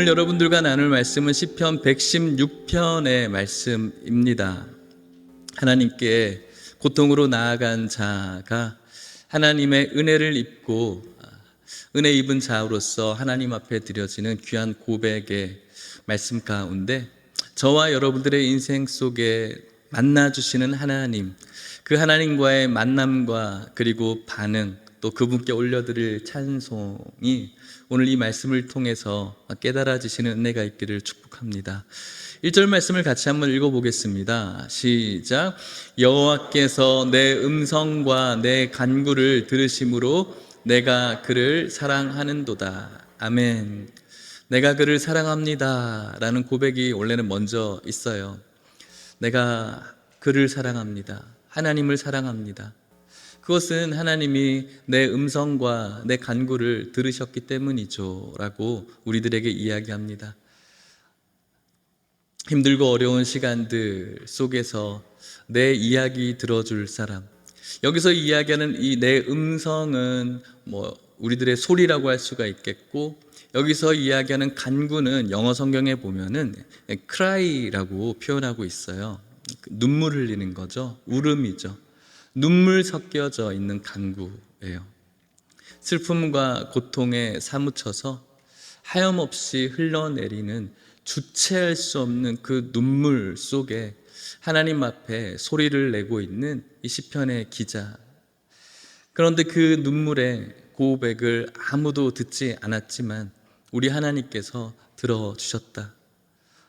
오늘 여러분들과 나눌 말씀은 시편 116편의 말씀입니다. 하나님께 고통으로 나아간 자가 하나님의 은혜를 입고 은혜 입은 자로서 하나님 앞에 드려지는 귀한 고백의 말씀 가운데 저와 여러분들의 인생 속에 만나주시는 하나님, 그 하나님과의 만남과 그리고 반응, 또 그분께 올려드릴 찬송이 오늘 이 말씀을 통해서 깨달아지시는 은혜가 있기를 축복합니다. 1절 말씀을 같이 한번 읽어보겠습니다. 시작. 여호와께서 내 음성과 내 간구를 들으심으로 내가 그를 사랑하는도다. 아멘. 내가 그를 사랑합니다 라는 고백이 원래는 먼저 있어요. 내가 그를 사랑합니다. 하나님을 사랑합니다. 그것은 하나님이 내 음성과 내 간구를 들으셨기 때문이죠 라고 우리들에게 이야기합니다. 힘들고 어려운 시간들 속에서 내 이야기 들어줄 사람, 여기서 이야기하는 이 내 음성은 우리들의 소리라고 할 수가 있겠고, 여기서 이야기하는 간구는 영어 성경에 보면은 cry라고 표현하고 있어요. 눈물 흘리는 거죠. 울음이죠. 눈물 섞여져 있는 간구예요. 슬픔과 고통에 사무쳐서 하염없이 흘러내리는 주체할 수 없는 그 눈물 속에 하나님 앞에 소리를 내고 있는 이 시편의 기자. 그런데 그 눈물의 고백을 아무도 듣지 않았지만 우리 하나님께서 들어주셨다.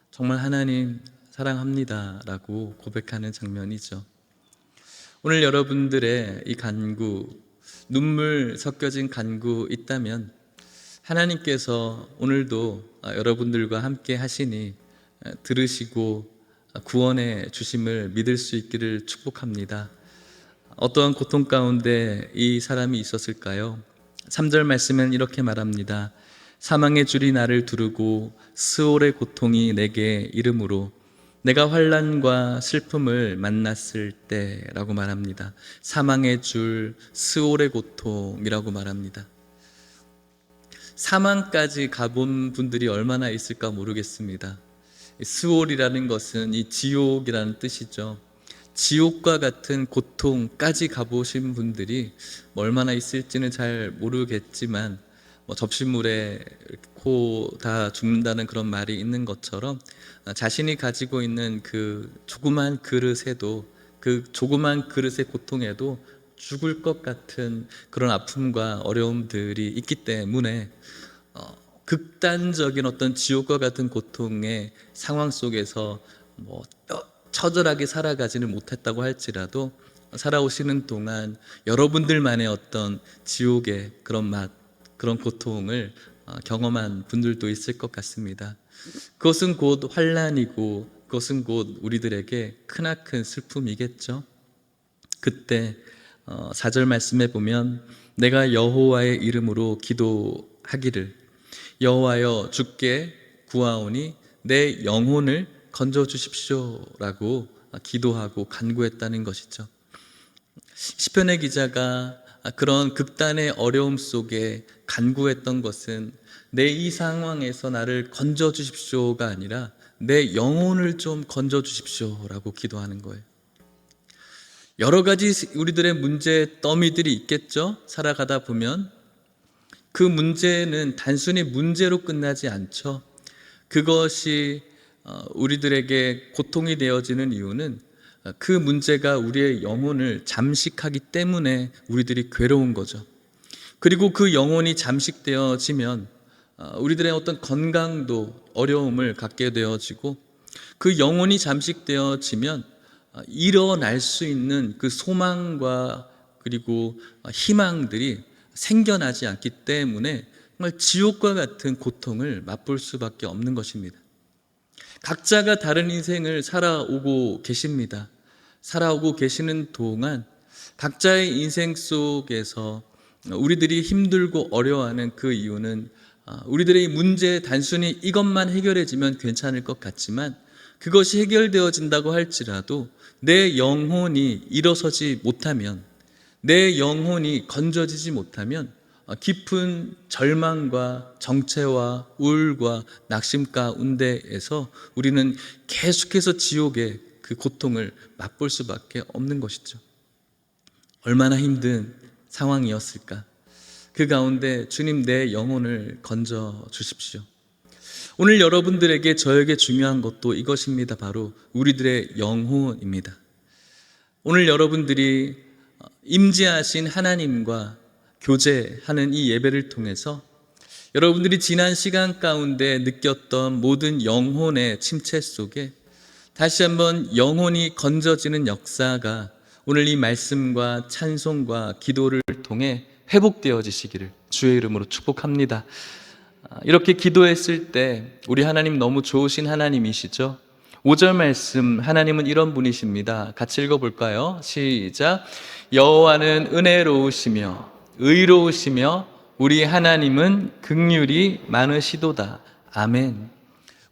정말 하나님 사랑합니다 라고 고백하는 장면이죠. 오늘 여러분들의 이 간구, 눈물 섞여진 간구 있다면 하나님께서 오늘도 여러분들과 함께 하시니 들으시고 구원해 주심을 믿을 수 있기를 축복합니다. 어떠한 고통 가운데 이 사람이 있었을까요? 3절 말씀은 이렇게 말합니다. 사망의 줄이 나를 두르고 스올의 고통이 내게 이름으로 내가 환난과 슬픔을 만났을 때라고 말합니다. 사망의 줄, 스올의 고통이라고 말합니다. 사망까지 가본 분들이 얼마나 있을까 모르겠습니다. 스올이라는 것은 이 지옥이라는 뜻이죠. 지옥과 같은 고통까지 가보신 분들이 얼마나 있을지는 잘 모르겠지만 접시물에 코 다 죽는다는 그런 말이 있는 것처럼 자신이 가지고 있는 그 조그만 그릇에도, 그 조그만 그릇의 고통에도 죽을 것 같은 그런 아픔과 어려움들이 있기 때문에 극단적인 어떤 지옥과 같은 고통의 상황 속에서 처절하게 살아가지는 못했다고 할지라도 살아오시는 동안 여러분들만의 어떤 지옥의 그런 맛, 그런 고통을 경험한 분들도 있을 것 같습니다. 그것은 곧 환난이고 그것은 곧 우리들에게 크나큰 슬픔이겠죠. 그때 4절 말씀에 보면 내가 여호와의 이름으로 기도하기를 여호와여 주께 구하오니 내 영혼을 건져주십시오 라고 기도하고 간구했다는 것이죠. 시편의 기자가 그런 극단의 어려움 속에 간구했던 것은 내 이 상황에서 나를 건져주십시오가 아니라 내 영혼을 좀 건져주십시오 라고 기도하는 거예요. 여러 가지 우리들의 문제 더미들이 있겠죠. 살아가다 보면 그 문제는 단순히 문제로 끝나지 않죠. 그것이 우리들에게 고통이 되어지는 이유는 그 문제가 우리의 영혼을 잠식하기 때문에 우리들이 괴로운 거죠. 그리고 그 영혼이 잠식되어지면 우리들의 어떤 건강도 어려움을 갖게 되어지고, 그 영혼이 잠식되어지면 일어날 수 있는 그 소망과 그리고 희망들이 생겨나지 않기 때문에 정말 지옥과 같은 고통을 맛볼 수밖에 없는 것입니다. 각자가 다른 인생을 살아오고 계십니다. 살아오고 계시는 동안 각자의 인생 속에서 우리들이 힘들고 어려워하는 그 이유는 우리들의 문제 단순히 이것만 해결해지면 괜찮을 것 같지만, 그것이 해결되어진다고 할지라도 내 영혼이 일어서지 못하면, 내 영혼이 건져지지 못하면 깊은 절망과 정체와 우울과 낙심 가운데에서 우리는 계속해서 지옥의 그 고통을 맛볼 수밖에 없는 것이죠. 얼마나 힘든 상황이었을까. 그 가운데 주님 내 영혼을 건져 주십시오. 오늘 여러분들에게 저에게 중요한 것도 이것입니다. 바로 우리들의 영혼입니다. 오늘 여러분들이 임재하신 하나님과 교제하는 이 예배를 통해서 여러분들이 지난 시간 가운데 느꼈던 모든 영혼의 침체 속에 다시 한번 영혼이 건져지는 역사가 오늘 이 말씀과 찬송과 기도를 통해 회복되어지시기를 주의 이름으로 축복합니다. 이렇게 기도했을 때 우리 하나님 너무 좋으신 하나님이시죠. 5절 말씀, 하나님은 이런 분이십니다. 같이 읽어볼까요? 시작. 여호와는 은혜로우시며 의로우시며 우리 하나님은 긍휼이 많으시도다. 아멘.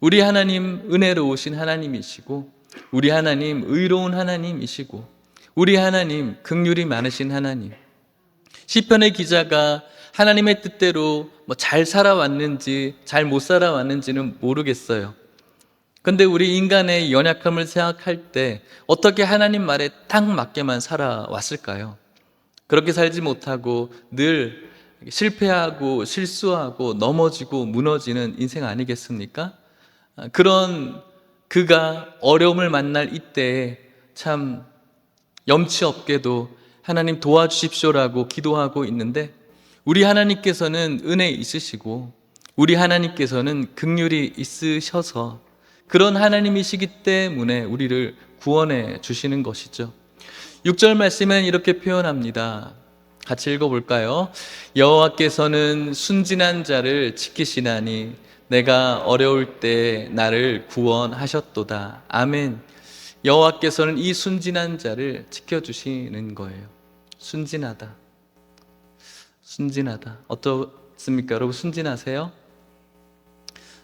우리 하나님 은혜로우신 하나님이시고 우리 하나님 의로운 하나님이시고 우리 하나님 긍휼이 많으신 하나님. 시편의 기자가 하나님의 뜻대로 잘 살아왔는지 잘 못 살아왔는지는 모르겠어요. 근데 우리 인간의 연약함을 생각할 때 어떻게 하나님 말에 딱 맞게만 살아왔을까요? 그렇게 살지 못하고 늘 실패하고 실수하고 넘어지고 무너지는 인생 아니겠습니까? 그런 그가 어려움을 만날 이때에 참 염치 없게도 하나님 도와주십시오라고 기도하고 있는데 우리 하나님께서는 은혜 있으시고 우리 하나님께서는 긍휼이 있으셔서 그런 하나님이시기 때문에 우리를 구원해 주시는 것이죠. 6절 말씀은 이렇게 표현합니다. 같이 읽어볼까요? 여호와께서는 순진한 자를 지키시나니 내가 어려울 때 나를 구원하셨도다. 아멘. 여호와께서는 이 순진한 자를 지켜주시는 거예요. 순진하다. 순진하다. 어떻습니까? 여러분 순진하세요?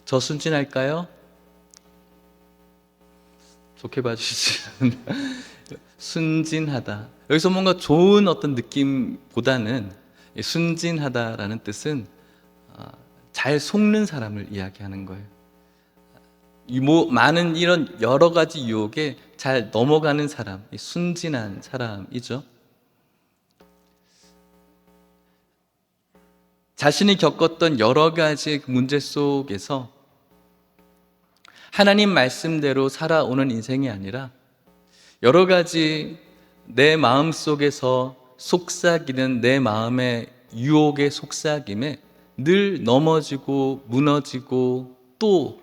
저 순진할까요? 좋게 봐주시지 않는다. 순진하다. 여기서 뭔가 좋은 어떤 느낌보다는 순진하다라는 뜻은 잘 속는 사람을 이야기하는 거예요. 많은 이런 여러 가지 유혹에 잘 넘어가는 사람, 순진한 사람이죠. 자신이 겪었던 여러 가지 문제 속에서 하나님 말씀대로 살아오는 인생이 아니라 여러 가지 내 마음 속에서 속삭이는 내 마음의 유혹의 속삭임에 늘 넘어지고 무너지고 또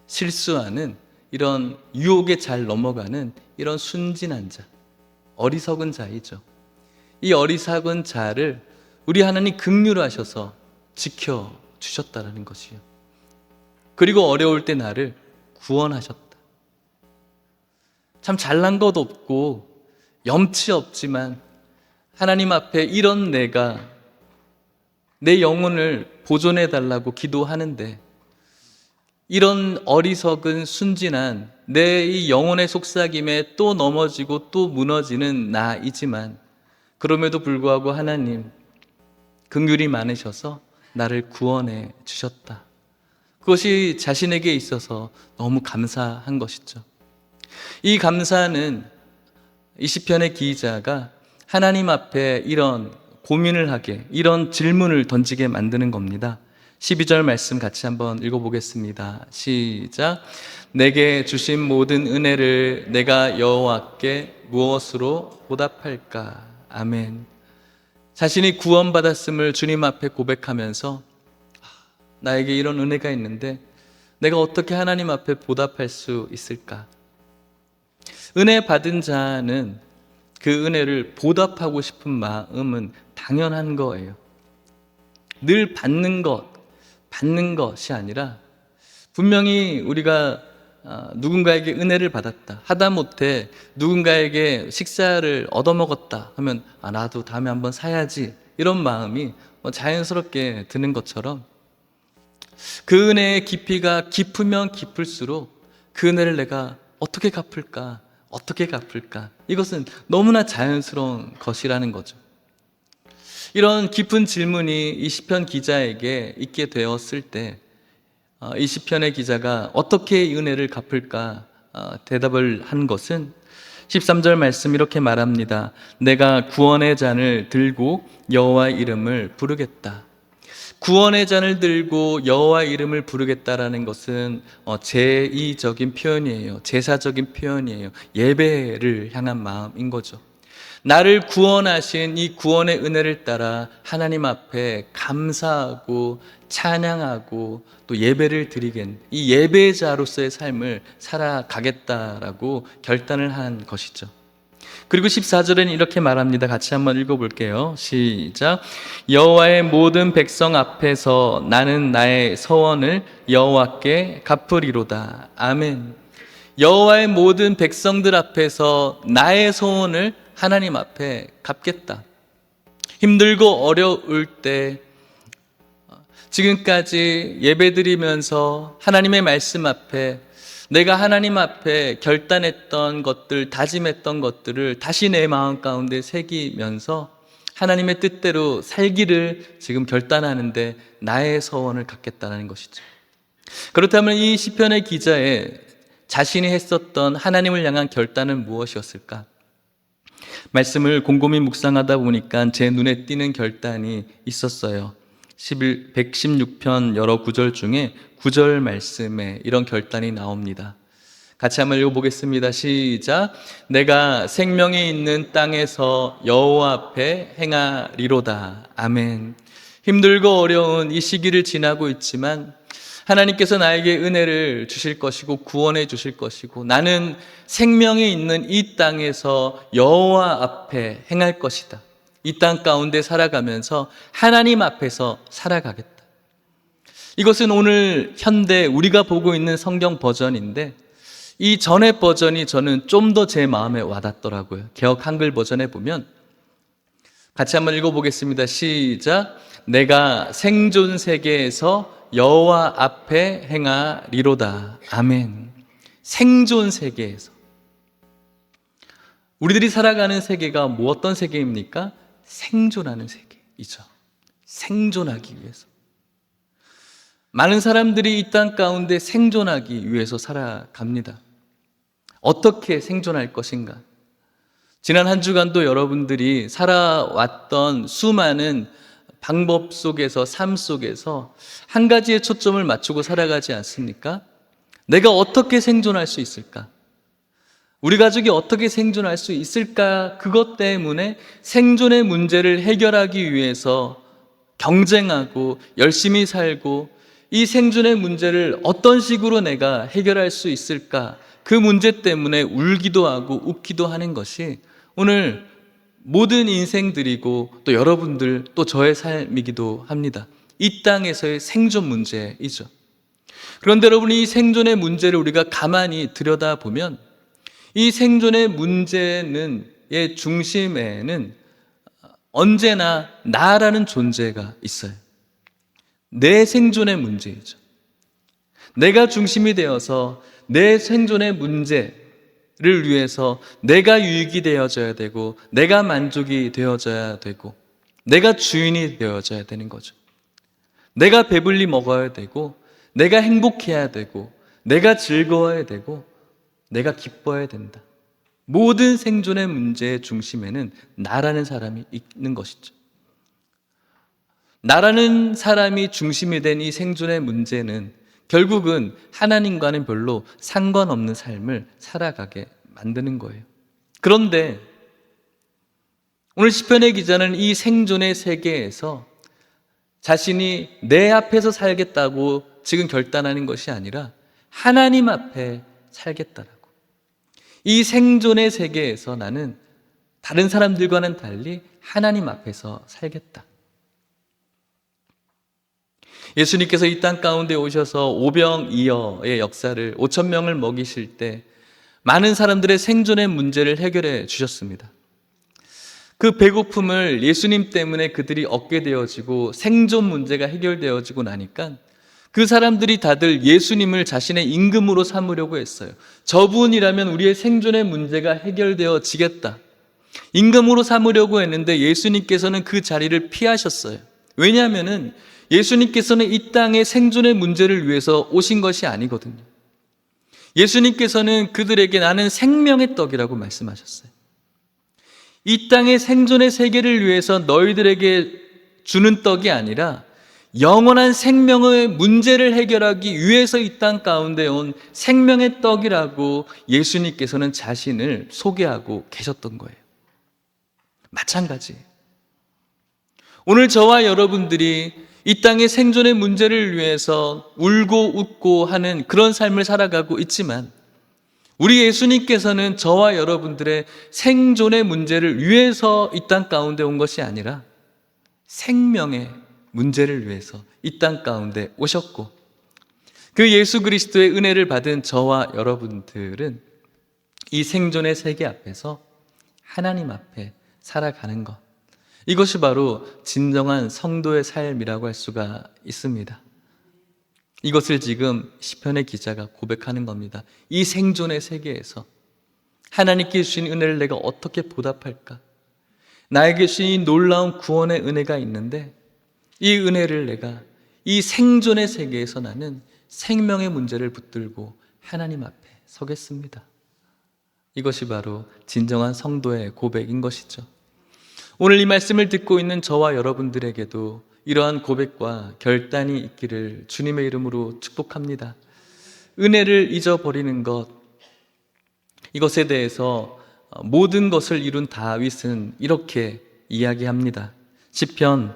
실수하는 이런 유혹에 잘 넘어가는 이런 순진한 자, 어리석은 자이죠. 이 어리석은 자를 우리 하나님 긍휼하셔서 지켜주셨다라는 것이요. 그리고 어려울 때 나를 구원하셨다. 참 잘난 것 없고 염치 없지만 하나님 앞에 이런 내가 내 영혼을 보존해 달라고 기도하는데 이런 어리석은 순진한 내 이 영혼의 속삭임에 또 넘어지고 또 무너지는 나이지만 그럼에도 불구하고 하나님 긍휼이 많으셔서 나를 구원해 주셨다. 그것이 자신에게 있어서 너무 감사한 것이죠. 이 감사는 이 시편의 기자가 하나님 앞에 이런 고민을 하게, 이런 질문을 던지게 만드는 겁니다. 12절 말씀 같이 한번 읽어보겠습니다. 시작. 내게 주신 모든 은혜를 내가 여호와께 무엇으로 보답할까? 아멘. 자신이 구원받았음을 주님 앞에 고백하면서 나에게 이런 은혜가 있는데 내가 어떻게 하나님 앞에 보답할 수 있을까? 은혜 받은 자는 그 은혜를 보답하고 싶은 마음은 당연한 거예요. 늘 받는 것이 아니라 분명히 우리가 누군가에게 은혜를 받았다, 하다못해 누군가에게 식사를 얻어먹었다 하면 나도 다음에 한번 사야지 이런 마음이 자연스럽게 드는 것처럼 그 은혜의 깊이가 깊으면 깊을수록 그 은혜를 내가 어떻게 갚을까? 이것은 너무나 자연스러운 것이라는 거죠. 이런 깊은 질문이 이 시편 기자에게 있게 되었을 때 이 시편의 기자가 어떻게 이 은혜를 갚을까 대답을 한 것은 13절 말씀 이렇게 말합니다. 내가 구원의 잔을 들고 여호와의 이름을 부르겠다. 구원의 잔을 들고 여호와의 이름을 부르겠다라는 것은 제의적인 표현이에요. 제사적인 표현이에요. 예배를 향한 마음인 거죠. 나를 구원하신 이 구원의 은혜를 따라 하나님 앞에 감사하고 찬양하고 또 예배를 드리겠는 이 예배자로서의 삶을 살아가겠다라고 결단을 한 것이죠. 그리고 14절에는 이렇게 말합니다. 같이 한번 읽어볼게요. 시작. 여호와의 모든 백성 앞에서 나는 나의 서원을 여호와께 갚으리로다. 아멘. 여호와의 모든 백성들 앞에서 나의 소원을 하나님 앞에 갚겠다. 힘들고 어려울 때 지금까지 예배드리면서 하나님의 말씀 앞에 내가 하나님 앞에 결단했던 것들, 다짐했던 것들을 다시 내 마음 가운데 새기면서 하나님의 뜻대로 살기를 지금 결단하는데 나의 서원을 갖겠다는 것이죠. 그렇다면 이 시편의 기자의 자신이 했었던 하나님을 향한 결단은 무엇이었을까? 말씀을 곰곰이 묵상하다 보니까 제 눈에 띄는 결단이 있었어요. 116편 여러 구절 중에 9절 말씀에 이런 결단이 나옵니다. 같이 한번 읽어보겠습니다. 시작. 내가 생명이 있는 땅에서 여호와 앞에 행하리로다. 아멘. 힘들고 어려운 이 시기를 지나고 있지만 하나님께서 나에게 은혜를 주실 것이고 구원해 주실 것이고 나는 생명이 있는 이 땅에서 여호와 앞에 행할 것이다. 이 땅 가운데 살아가면서 하나님 앞에서 살아가겠다. 이것은 오늘 현대 우리가 보고 있는 성경 버전인데 이 전의 버전이 저는 좀 더 제 마음에 와닿더라고요. 개역 한글 버전에 보면 같이 한번 읽어보겠습니다. 시작. 내가 생존 세계에서 여호와 앞에 행하리로다. 아멘. 생존 세계에서 우리들이 살아가는 세계가 뭐 어떤 세계입니까? 생존하는 세계이죠. 생존하기 위해서 많은 사람들이 이 땅 가운데 생존하기 위해서 살아갑니다. 어떻게 생존할 것인가? 지난 한 주간도 여러분들이 살아왔던 수많은 방법 속에서 삶 속에서 한 가지에 초점을 맞추고 살아가지 않습니까? 내가 어떻게 생존할 수 있을까? 우리 가족이 어떻게 생존할 수 있을까? 그것 때문에 생존의 문제를 해결하기 위해서 경쟁하고 열심히 살고 이 생존의 문제를 어떤 식으로 내가 해결할 수 있을까? 그 문제 때문에 울기도 하고 웃기도 하는 것이 오늘 모든 인생들이고 또 여러분들 또 저의 삶이기도 합니다. 이 땅에서의 생존 문제이죠. 그런데 여러분 이 생존의 문제를 우리가 가만히 들여다보면 이 생존의 문제의 중심에는 언제나 나라는 존재가 있어요. 내 생존의 문제이죠. 내가 중심이 되어서 내 생존의 문제를 위해서 내가 유익이 되어져야 되고 내가 만족이 되어져야 되고 내가 주인이 되어져야 되는 거죠. 내가 배불리 먹어야 되고 내가 행복해야 되고 내가 즐거워야 되고 내가 기뻐해야 된다. 모든 생존의 문제의 중심에는 나라는 사람이 있는 것이죠. 나라는 사람이 중심이 된 이 생존의 문제는 결국은 하나님과는 별로 상관없는 삶을 살아가게 만드는 거예요. 그런데 오늘 시편의 기자는 이 생존의 세계에서 자신이 내 앞에서 살겠다고 지금 결단하는 것이 아니라 하나님 앞에 살겠다라고. 이 생존의 세계에서 나는 다른 사람들과는 달리 하나님 앞에서 살겠다. 예수님께서 이 땅 가운데 오셔서 오병이어의 역사를 5천 명을 먹이실 때 많은 사람들의 생존의 문제를 해결해 주셨습니다. 그 배고픔을 예수님 때문에 그들이 얻게 되어지고 생존 문제가 해결되어지고 나니까 그 사람들이 다들 예수님을 자신의 임금으로 삼으려고 했어요. 저분이라면 우리의 생존의 문제가 해결되어지겠다. 임금으로 삼으려고 했는데 예수님께서는 그 자리를 피하셨어요. 왜냐하면 예수님께서는 이 땅의 생존의 문제를 위해서 오신 것이 아니거든요. 예수님께서는 그들에게 나는 생명의 떡이라고 말씀하셨어요. 이 땅의 생존의 세계를 위해서 너희들에게 주는 떡이 아니라 영원한 생명의 문제를 해결하기 위해서 이 땅 가운데 온 생명의 떡이라고 예수님께서는 자신을 소개하고 계셨던 거예요. 마찬가지. 오늘 저와 여러분들이 이 땅의 생존의 문제를 위해서 울고 웃고 하는 그런 삶을 살아가고 있지만 우리 예수님께서는 저와 여러분들의 생존의 문제를 위해서 이 땅 가운데 온 것이 아니라 생명의 문제를 위해서 이 땅 가운데 오셨고 그 예수 그리스도의 은혜를 받은 저와 여러분들은 이 생존의 세계 앞에서 하나님 앞에 살아가는 것, 이것이 바로 진정한 성도의 삶이라고 할 수가 있습니다. 이것을 지금 시편의 기자가 고백하는 겁니다. 이 생존의 세계에서 하나님께 주신 은혜를 내가 어떻게 보답할까? 나에게 주신 이 놀라운 구원의 은혜가 있는데 이 은혜를 내가 이 생존의 세계에서 나는 생명의 문제를 붙들고 하나님 앞에 서겠습니다. 이것이 바로 진정한 성도의 고백인 것이죠. 오늘 이 말씀을 듣고 있는 저와 여러분들에게도 이러한 고백과 결단이 있기를 주님의 이름으로 축복합니다. 은혜를 잊어버리는 것, 이것에 대해서 모든 것을 이룬 다윗은 이렇게 이야기합니다. 시편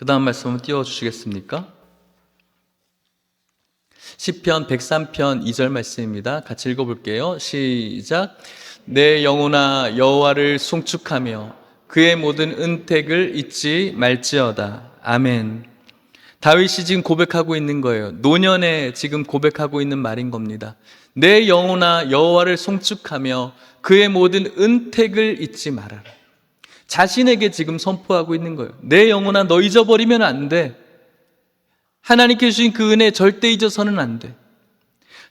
말씀을 띄워주시겠습니까? 시편 103편 2절 말씀입니다. 같이 읽어볼게요. 시작. 내 영혼아 여호와를 송축하며 그의 모든 은택을 잊지 말지어다. 아멘. 다윗이 지금 고백하고 있는 거예요. 노년에 지금 고백하고 있는 말인 겁니다. 내 영혼아 여호와를 송축하며 그의 모든 은택을 잊지 말아라. 자신에게 지금 선포하고 있는 거예요. 내 영혼아 너 잊어버리면 안 돼. 하나님께 주신 그 은혜 절대 잊어서는 안 돼.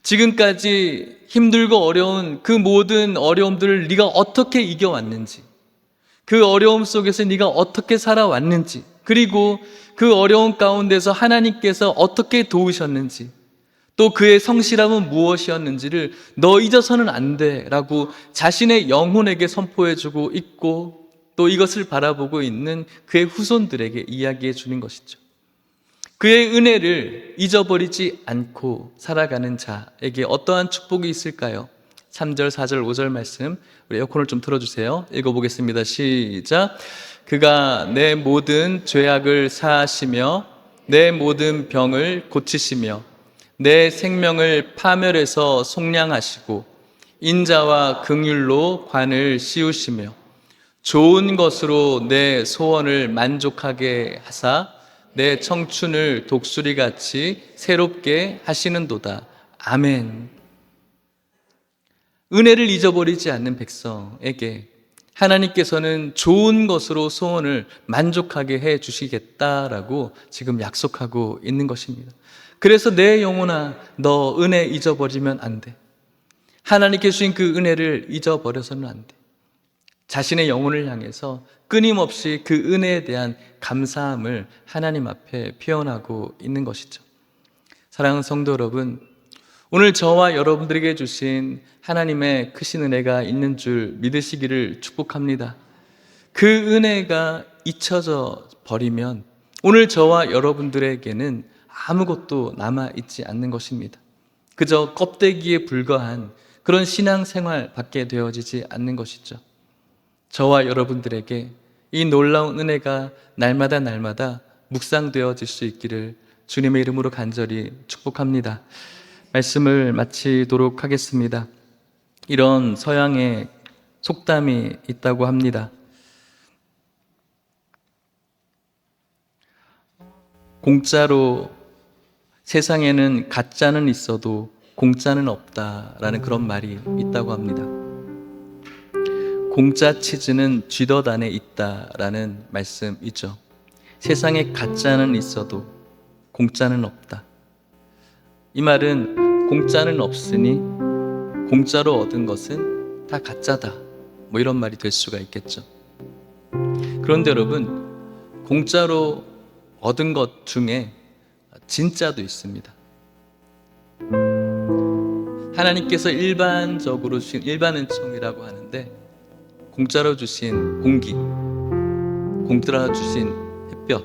지금까지 힘들고 어려운 그 모든 어려움들을 네가 어떻게 이겨왔는지, 그 어려움 속에서 네가 어떻게 살아왔는지, 그리고 그 어려움 가운데서 하나님께서 어떻게 도우셨는지, 또 그의 성실함은 무엇이었는지를 너 잊어서는 안 돼 라고 자신의 영혼에게 선포해주고 있고 또 이것을 바라보고 있는 그의 후손들에게 이야기해 주는 것이죠. 그의 은혜를 잊어버리지 않고 살아가는 자에게 어떠한 축복이 있을까요? 3절, 4절, 5절 말씀 우리 에어컨을 좀 틀어주세요. 읽어보겠습니다. 시작. 그가 내 모든 죄악을 사하시며 내 모든 병을 고치시며 내 생명을 파멸해서 속량하시고 인자와 긍휼로 관을 씌우시며 좋은 것으로 내 소원을 만족하게 하사 내 청춘을 독수리같이 새롭게 하시는도다. 아멘. 은혜를 잊어버리지 않는 백성에게 하나님께서는 좋은 것으로 소원을 만족하게 해 주시겠다라고 지금 약속하고 있는 것입니다. 그래서 내 영혼아 너 은혜 잊어버리면 안 돼. 하나님께 주신 그 은혜를 잊어버려서는 안 돼. 자신의 영혼을 향해서 끊임없이 그 은혜에 대한 감사함을 하나님 앞에 표현하고 있는 것이죠. 사랑하는 성도 여러분, 오늘 저와 여러분들에게 주신 하나님의 크신 은혜가 있는 줄 믿으시기를 축복합니다. 그 은혜가 잊혀져 버리면 오늘 저와 여러분들에게는 아무것도 남아있지 않는 것입니다. 그저 껍데기에 불과한 그런 신앙생활밖에 되어지지 않는 것이죠. 저와 여러분들에게 이 놀라운 은혜가 날마다 묵상되어질 수 있기를 주님의 이름으로 간절히 축복합니다. 말씀을 마치도록 하겠습니다. 이런 서양의 속담이 있다고 합니다. 공짜로 세상에는 가짜는 있어도 공짜는 없다라는 그런 말이 있다고 합니다. 공짜 치즈는 쥐덫 안에 있다라는 말씀이죠. 세상에 가짜는 있어도 공짜는 없다. 이 말은 공짜는 없으니 공짜로 얻은 것은 다 가짜다, 뭐 이런 말이 될 수가 있겠죠. 그런데 여러분, 공짜로 얻은 것 중에 진짜도 있습니다. 하나님께서 일반적으로 주신 일반은총이라고 하는데, 공짜로 주신 공기, 공짜로 주신 햇볕,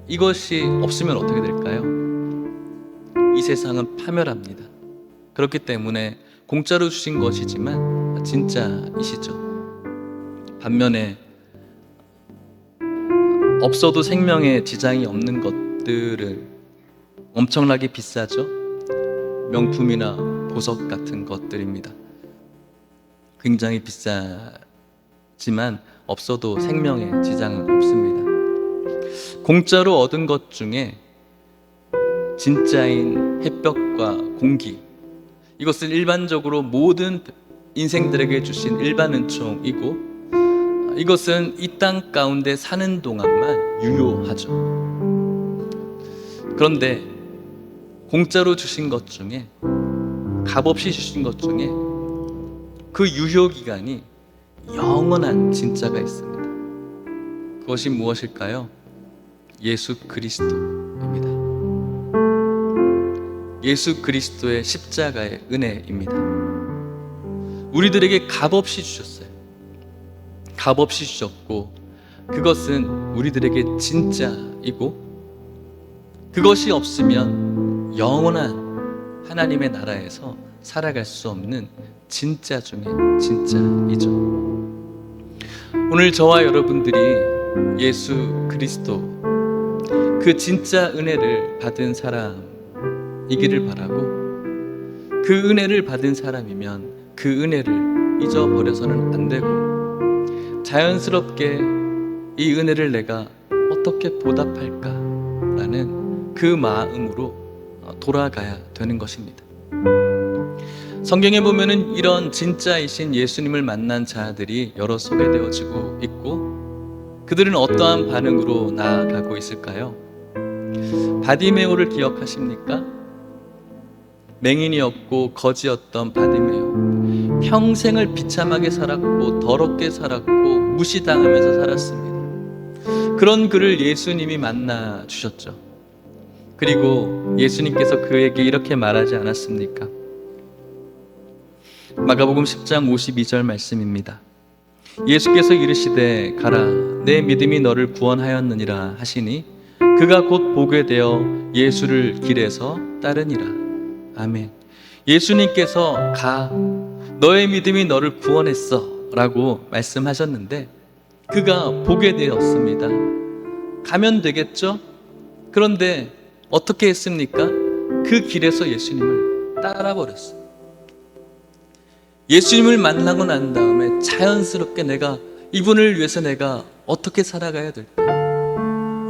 이것이 없으면 어떻게 될까요? 이 세상은 파멸합니다. 그렇기 때문에 공짜로 주신 것이지만 진짜이시죠. 반면에 없어도 생명에 지장이 없는 것들은 엄청나게 비싸죠. 명품이나 보석 같은 것들입니다. 굉장히 비싸지만 없어도 생명에 지장은 없습니다. 공짜로 얻은 것 중에 진짜인 햇볕과 공기, 이것은 일반적으로 모든 인생들에게 주신 일반 은총이고, 이것은 이 땅 가운데 사는 동안만 유효하죠. 그런데 공짜로 주신 것 중에, 값없이 주신 것 중에 그 유효 기간이 영원한 진짜가 있습니다. 그것이 무엇일까요? 예수 그리스도입니다. 예수 그리스도의 십자가의 은혜입니다. 우리들에게 값없이 주셨어요. 값없이 주셨고, 그것은 우리들에게 진짜이고, 그것이 없으면 영원한 하나님의 나라에서 살아갈 수 없는 진짜 중에 진짜이죠. 오늘 저와 여러분들이 예수 그리스도, 그 진짜 은혜를 받은 사람이기를 바라고, 그 은혜를 받은 사람이면 그 은혜를 잊어버려서는 안 되고, 자연스럽게 이 은혜를 내가 어떻게 보답할까라는 그 마음으로 돌아가야 되는 것입니다. 성경에 보면은 이런 진짜이신 예수님을 만난 자들이 여러 소개되어지고 있고, 그들은 어떠한 반응으로 나아가고 있을까요? 바디메오를 기억하십니까? 맹인이었고 거지였던 바디메오, 평생을 비참하게 살았고 더럽게 살았고 무시당하면서 살았습니다. 그런 그를 예수님이 만나 주셨죠. 그리고 예수님께서 그에게 이렇게 말하지 않았습니까? 마가복음 10장 52절 말씀입니다. 예수께서 이르시되 가라, 내 믿음이 너를 구원하였느니라 하시니 그가 곧 보게 되어 예수를 길에서 따르니라. 아멘. 예수님께서 가, 너의 믿음이 너를 구원했어 라고 말씀하셨는데, 그가 보게 되었습니다. 가면 되겠죠? 그런데 어떻게 했습니까? 그 길에서 예수님을 따라버렸어요. 예수님을 만나고 난 다음에 자연스럽게 내가 이분을 위해서 내가 어떻게 살아가야 될까?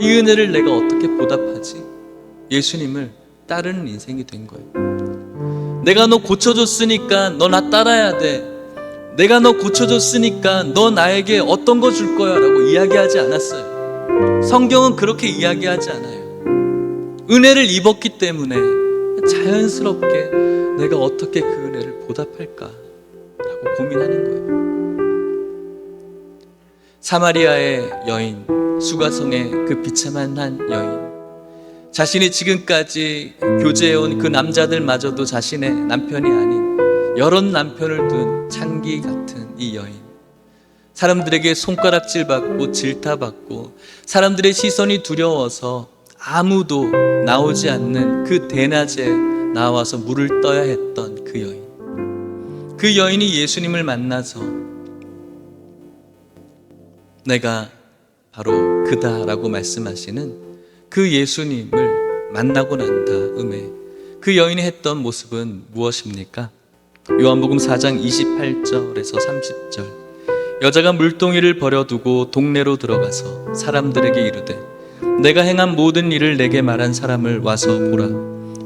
이 은혜를 내가 어떻게 보답하지? 예수님을 따르는 인생이 된 거예요. 내가 너 고쳐줬으니까 너 나 따라야 돼. 내가 너 고쳐줬으니까 너 나에게 어떤 거 줄 거야 라고 이야기하지 않았어요. 성경은 그렇게 이야기하지 않아요. 은혜를 입었기 때문에 자연스럽게 내가 어떻게 그 은혜를 보답할까 라고 고민하는 거예요. 사마리아의 여인, 수가성의 그 비참한 한 여인, 자신이 지금까지 교제해온 그 남자들마저도 자신의 남편이 아닌 여러 남편을 둔 창기 같은 이 여인, 사람들에게 손가락질 받고 질타받고 사람들의 시선이 두려워서 아무도 나오지 않는 그 대낮에 나와서 물을 떠야 했던 그 여인, 그 여인이 예수님을 만나서 내가 바로 그다라고 말씀하시는 그 예수님을 만나고 난 다음에 그 여인이 했던 모습은 무엇입니까? 요한복음 4장 28절에서 30절, 여자가 물동이를 버려두고 동네로 들어가서 사람들에게 이르되 내가 행한 모든 일을 내게 말한 사람을 와서 보라,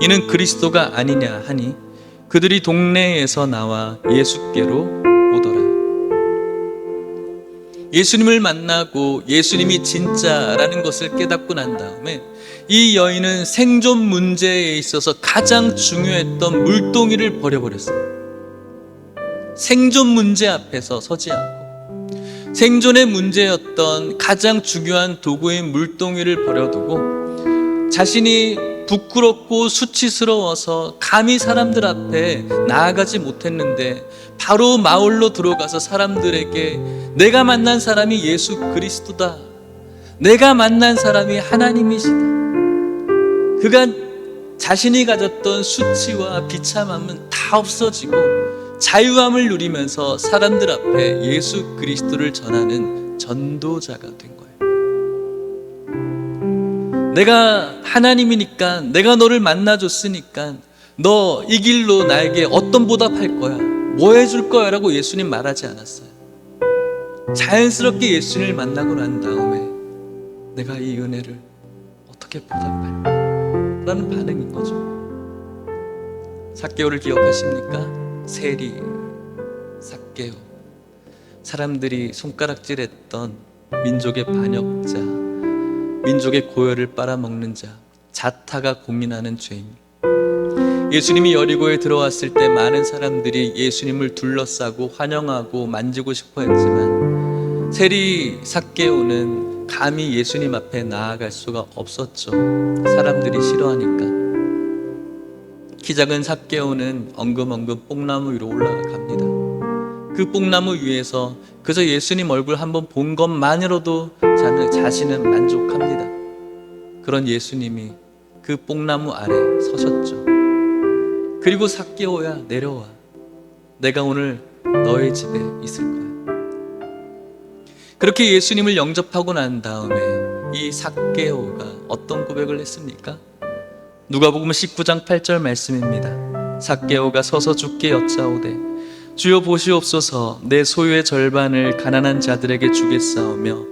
이는 그리스도가 아니냐 하니 그들이 동네에서 나와 예수께로 오더라. 예수님을 만나고 예수님이 진짜라는 것을 깨닫고 난 다음에 이 여인은 생존 문제에 있어서 가장 중요했던 물동이를 버려버렸어요. 생존 문제 앞에서 서지 않고 생존의 문제였던 가장 중요한 도구인 물동이를 버려두고 자신이 부끄럽고 수치스러워서 감히 사람들 앞에 나아가지 못했는데 바로 마을로 들어가서 사람들에게 내가 만난 사람이 예수 그리스도다, 내가 만난 사람이 하나님이시다, 그가 자신이 가졌던 수치와 비참함은 다 없어지고 자유함을 누리면서 사람들 앞에 예수 그리스도를 전하는 전도자가 된 거예요. 내가 하나님이니까, 내가 너를 만나줬으니까 너 이 길로 나에게 어떤 보답할 거야, 뭐 해줄 거야 라고 예수님 말하지 않았어요. 자연스럽게 예수님을 만나고 난 다음에 내가 이 은혜를 어떻게 보답할까 라는 반응인 거죠. 삭개오를 기억하십니까? 세리, 삭개오, 사람들이 손가락질했던 민족의 반역자, 민족의 고열을 빨아먹는 자, 자타가 공인하는 죄인. 예수님이 여리고에 들어왔을 때 많은 사람들이 예수님을 둘러싸고 환영하고 만지고 싶어 했지만 세리 삭개오는 감히 예수님 앞에 나아갈 수가 없었죠. 사람들이 싫어하니까. 키 작은 삭개오는 엉금엉금 뽕나무 위로 올라갑니다. 그 뽕나무 위에서 그저 예수님 얼굴 한번 본 것만으로도 자신은 만족합니다. 그런 예수님이 그 뽕나무 아래 서셨죠. 그리고 삭개오야, 내려와, 내가 오늘 너의 집에 있을 거야. 그렇게 예수님을 영접하고 난 다음에 이 삭개오가 어떤 고백을 했습니까? 누가복음 19장 8절 말씀입니다. 삭개오가 서서 주께 여짜오되 주여 보시옵소서, 내 소유의 절반을 가난한 자들에게 주겠사오며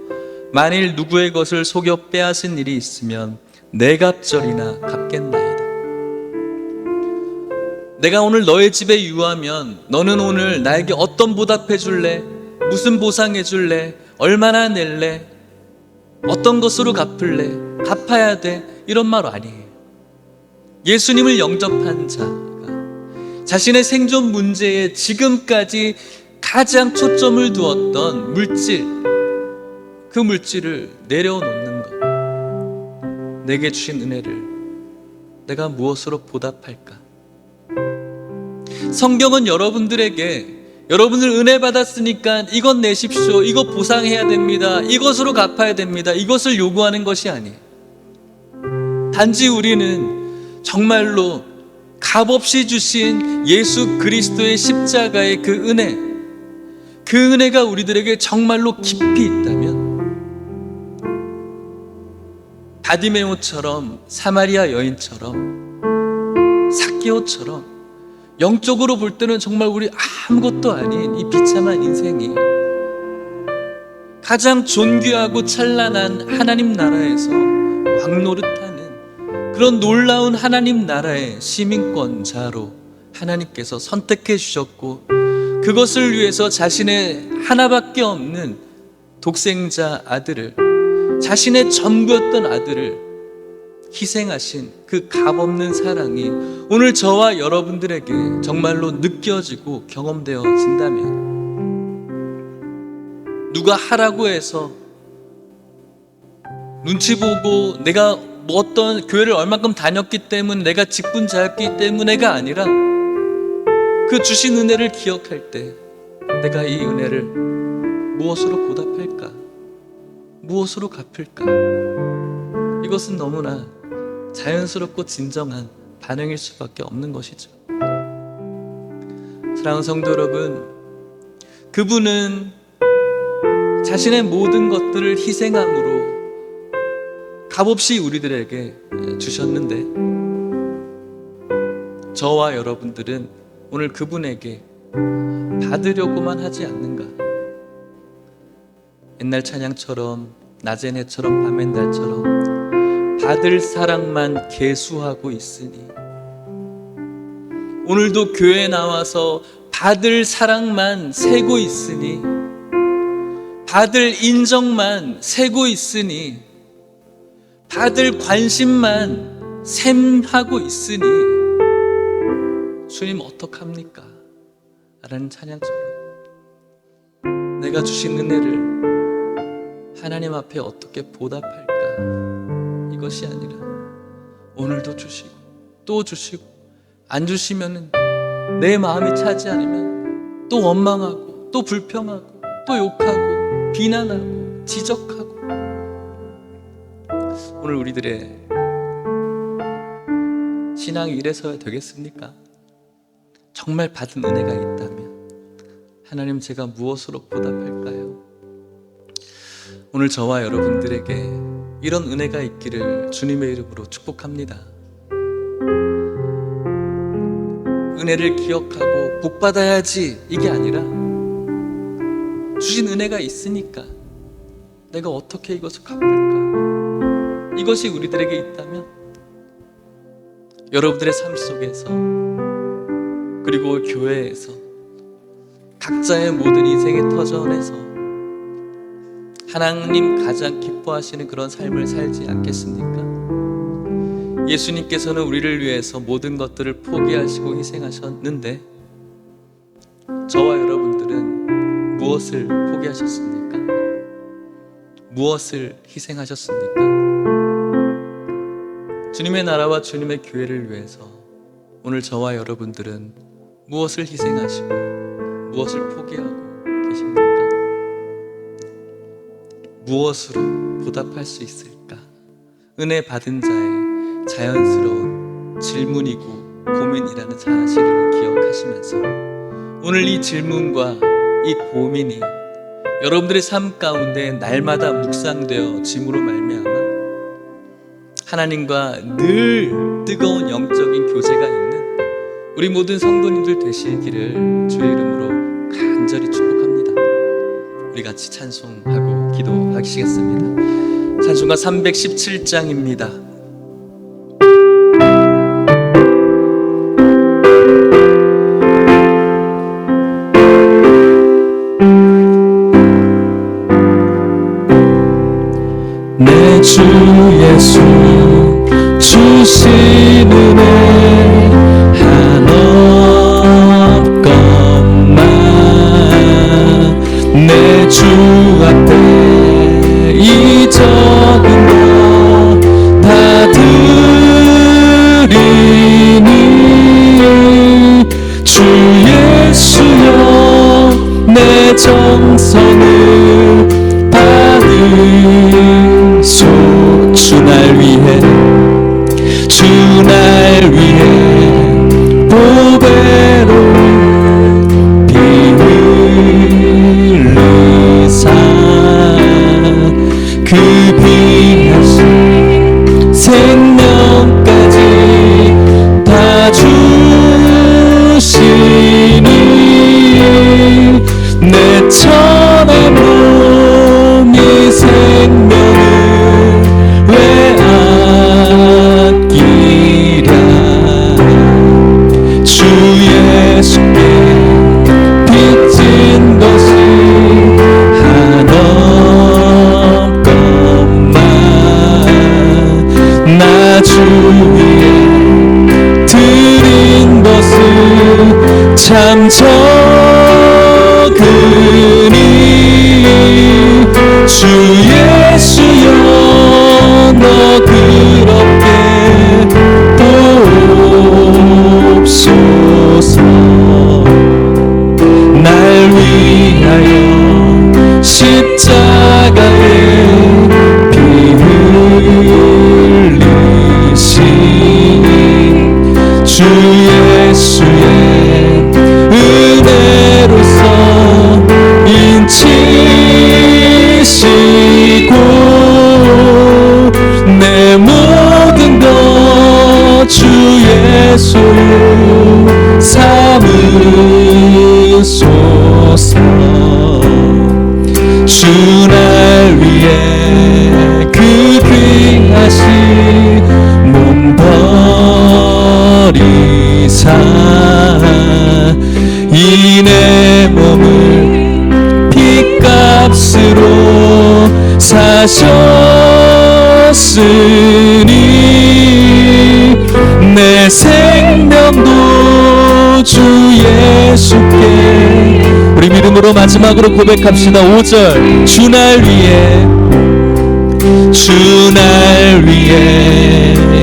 만일 누구의 것을 속여 빼앗은 일이 있으면 네 갑절이나 갚겠나이다. 내가 오늘 너의 집에 유하면 너는 오늘 나에게 어떤 보답해 줄래? 무슨 보상해 줄래? 얼마나 낼래? 어떤 것으로 갚을래? 갚아야 돼? 이런 말 아니에요. 예수님을 영접한 자가 자신의 생존 문제에 지금까지 가장 초점을 두었던 물질, 그 물질을 내려놓는 것. 내게 주신 은혜를 내가 무엇으로 보답할까? 성경은 여러분들에게 여러분들 은혜 받았으니까 이것 내십시오, 이것 보상해야 됩니다, 이것으로 갚아야 됩니다, 이것을 요구하는 것이 아니에요. 단지 우리는 정말로 값없이 주신 예수 그리스도의 십자가의 그 은혜가 우리들에게 정말로 깊이 있다면 바디메오처럼, 사마리아 여인처럼, 삭개오처럼 영적으로 볼 때는 정말 우리 아무것도 아닌 이 비참한 인생이 가장 존귀하고 찬란한 하나님 나라에서 왕노릇하는 그런 놀라운 하나님 나라의 시민권자로 하나님께서 선택해 주셨고, 그것을 위해서 자신의 하나밖에 없는 독생자 아들을, 자신의 전부였던 아들을 희생하신 그 값없는 사랑이 오늘 저와 여러분들에게 정말로 느껴지고 경험되어진다면, 누가 하라고 해서 눈치 보고 내가 뭐 어떤 교회를 얼만큼 다녔기 때문에, 내가 직분자였기 때문에가 아니라 그 주신 은혜를 기억할 때 내가 이 은혜를 무엇으로 보답할까? 무엇으로 갚을까? 이것은 너무나 자연스럽고 진정한 반응일 수밖에 없는 것이죠. 사랑하는 성도 여러분, 그분은 자신의 모든 것들을 희생함으로 값없이 우리들에게 주셨는데, 저와 여러분들은 오늘 그분에게 받으려고만 하지 않는가? 옛날 찬양처럼, 낮엔 해처럼 밤엔 달처럼 받을 사랑만 계수하고 있으니, 오늘도 교회에 나와서 받을 사랑만 세고 있으니, 받을 인정만 세고 있으니, 받을 관심만 샘하고 있으니 주님 어떡합니까? 라는 찬양처럼 내가 주신 은혜를 하나님 앞에 어떻게 보답할까? 이것이 아니라 오늘도 주시고 또 주시고, 안 주시면 내 마음이 차지 않으면 또 원망하고 또 불평하고 또 욕하고 비난하고 지적하고. 오늘 우리들의 신앙이 이래서야 되겠습니까? 정말 받은 은혜가 있다면 하나님, 제가 무엇으로 보답할까요? 오늘 저와 여러분들에게 이런 은혜가 있기를 주님의 이름으로 축복합니다. 은혜를 기억하고 복받아야지 이게 아니라, 주신 은혜가 있으니까 내가 어떻게 이것을 갚을까? 이것이 우리들에게 있다면 여러분들의 삶 속에서, 그리고 교회에서, 각자의 모든 인생의 터전에서 하나님 가장 기뻐하시는 그런 삶을 살지 않겠습니까? 예수님께서는 우리를 위해서 모든 것들을 포기하시고 희생하셨는데, 저와 여러분들은 무엇을 포기하셨습니까? 무엇을 희생하셨습니까? 주님의 나라와 주님의 교회를 위해서 오늘 저와 여러분들은 무엇을 희생하시고 무엇을 포기하고 계십니까? 무엇으로 보답할 수 있을까? 은혜 받은 자의 자연스러운 질문이고 고민이라는 사실을 기억하시면서 오늘 이 질문과 이 고민이 여러분들의 삶 가운데 날마다 묵상되어 짐으로 말미암아 하나님과 늘 뜨거운 영적인 교제가 있는 우리 모든 성도님들 되시기를 주의 이름으로 간절히 축복합니다. 우리 같이 찬송하고 기도하시겠습니다. 찬송가 317장입니다. 내 주 예수 주신 은혜 한없건만 내 주 앞에 이 적은 것 다 드리니 주 예수여 내 정성을 받으소. 주 날 위해 보배로 피 흘리사 그 귀하신 생명까지 다 주시니 내 천한 몸이 생명을 왜 아끼랴. 주 예수께 빚진 것이 한없건만 나 주 위에 드린 것은 참 적으니 주 예수여 너 그렇게 돕소서. 날 위하여 십자가에 피 흘리신 주 예수의 은혜로서 인치시고 내 모든 것 주 예수로 삼으소서. 주 날 위해 그 귀하신 몸 버리사 이 내 몸을 핏값으로 주셨으니 내 생명도 주 예수께. 우리 믿음으로 마지막으로 고백합시다. 5절 주 날 위해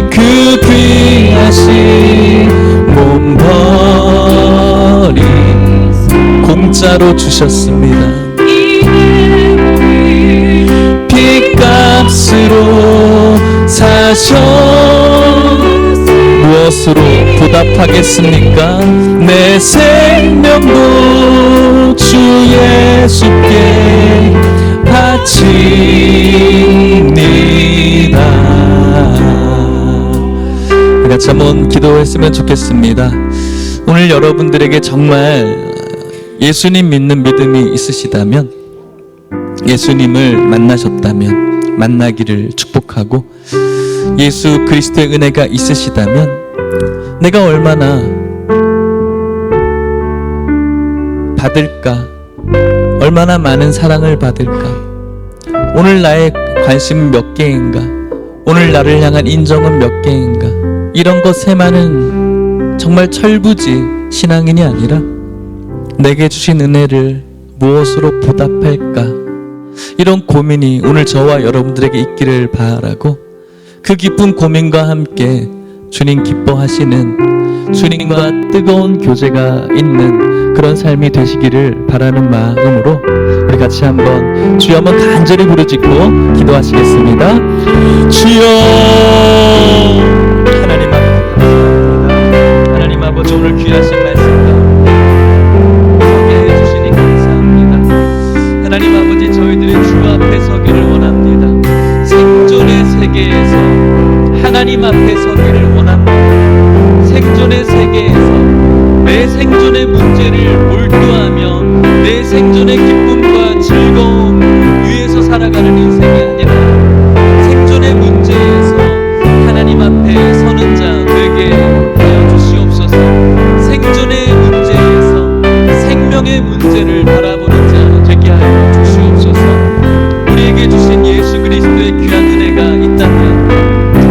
그 귀하신 몸버리 공짜로 주셨습니다. 핏값으로 사셔 무엇으로 보답하겠습니까? 내 생명도 주 예수께 바칩니다. 같이 한번 기도했으면 좋겠습니다. 오늘 여러분들에게 정말 예수님 믿는 믿음이 있으시다면, 예수님을 만나셨다면 만나기를 축복하고, 예수 그리스도의 은혜가 있으시다면 내가 얼마나 받을까, 얼마나 많은 사랑을 받을까, 오늘 나의 관심은 몇 개인가, 오늘 나를 향한 인정은 몇 개인가, 이런 것에만은 정말 철부지 신앙인이 아니라 내게 주신 은혜를 무엇으로 보답할까, 이런 고민이 오늘 저와 여러분들에게 있기를 바라고, 그 기쁜 고민과 함께 주님 기뻐하시는, 주님과 뜨거운 교제가 있는 그런 삶이 되시기를 바라는 마음으로 우리 같이 한번 주여 한번 간절히 부르짖고 기도하시겠습니다. 주여. 하나님 아버지 감사합니다. 하나님 아버지 오늘 귀하신 말씀과 함께 해주시니 감사합니다. 하나님 아버지 저희들이 주 앞에 서기를 원합니다. 생존의 세계에서 하나님 앞에 서기를 원합니다. 생존의 세계에서 내 생존의 문제를 몰두하며 내 생존의 기쁨과 즐거움 위에서 살아가는 인생이 아니라 생존의 문제에서 하나님 앞에 서는 자 되게 하여 주시옵소서. 생존의 문제에서 생명의 문제를 바라보는 자 되게 하여 주시옵소서. 우리에게 주신 예수 그리스도의 귀한 은혜가 있다면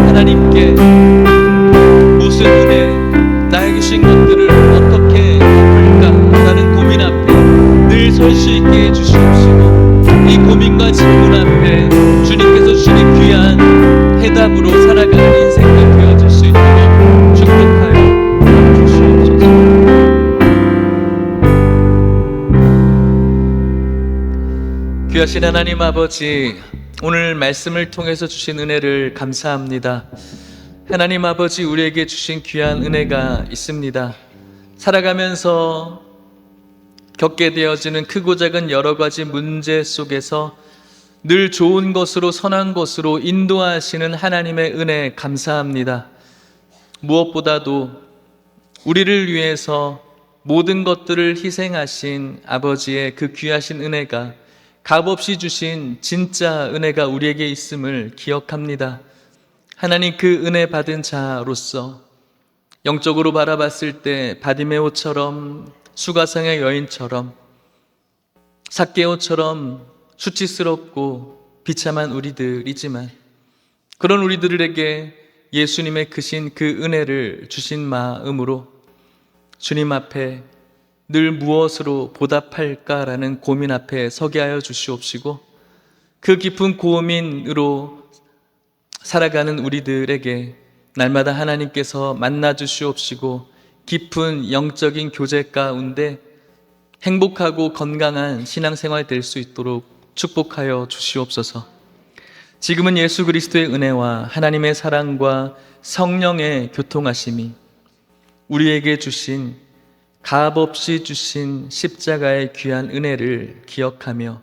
하나님께 무슨 은혜, 나에게 주신 것들을 어떻게 갚을까라는 고민 앞에 늘 설 수 있게 해주시옵시고, 이 고민과 질문 앞에 주님께서 주시는 귀한 해답으로 살아가는 인생도 되어질 수 있도록 축복하여 주시옵소서. 귀하신 하나님 아버지, 오늘 말씀을 통해서 주신 은혜를 감사합니다. 하나님 아버지, 우리에게 주신 귀한 은혜가 있습니다. 살아가면서 겪게 되어지는 크고 작은 여러 가지 문제 속에서 늘 좋은 것으로, 선한 것으로 인도하시는 하나님의 은혜 감사합니다. 무엇보다도 우리를 위해서 모든 것들을 희생하신 아버지의 그 귀하신 은혜가, 값없이 주신 진짜 은혜가 우리에게 있음을 기억합니다. 하나님, 그 은혜 받은 자로서 영적으로 바라봤을 때 바디메오처럼, 수가성의 여인처럼, 삭개오처럼 수치스럽고 비참한 우리들이지만, 그런 우리들에게 예수님의 크신 그 은혜를 주신 마음으로 주님 앞에 늘 무엇으로 보답할까라는 고민 앞에 서게 하여 주시옵시고, 그 깊은 고민으로 살아가는 우리들에게 날마다 하나님께서 만나 주시옵시고, 깊은 영적인 교제 가운데 행복하고 건강한 신앙생활 될 수 있도록 축복하여 주시옵소서. 지금은 예수 그리스도의 은혜와 하나님의 사랑과 성령의 교통하심이 우리에게 주신, 값없이 주신 십자가의 귀한 은혜를 기억하며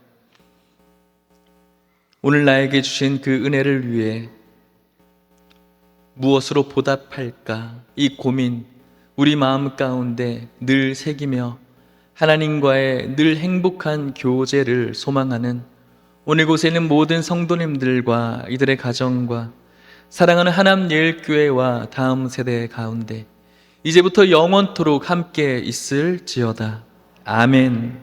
오늘 나에게 주신 그 은혜를 위해 무엇으로 보답할까, 이 고민 우리 마음 가운데 늘 새기며 하나님과의 늘 행복한 교제를 소망하는 오늘 곳에 있는 모든 성도님들과 이들의 가정과 사랑하는 하남 예일교회와 다음 세대 가운데 이제부터 영원토록 함께 있을지어다. 아멘.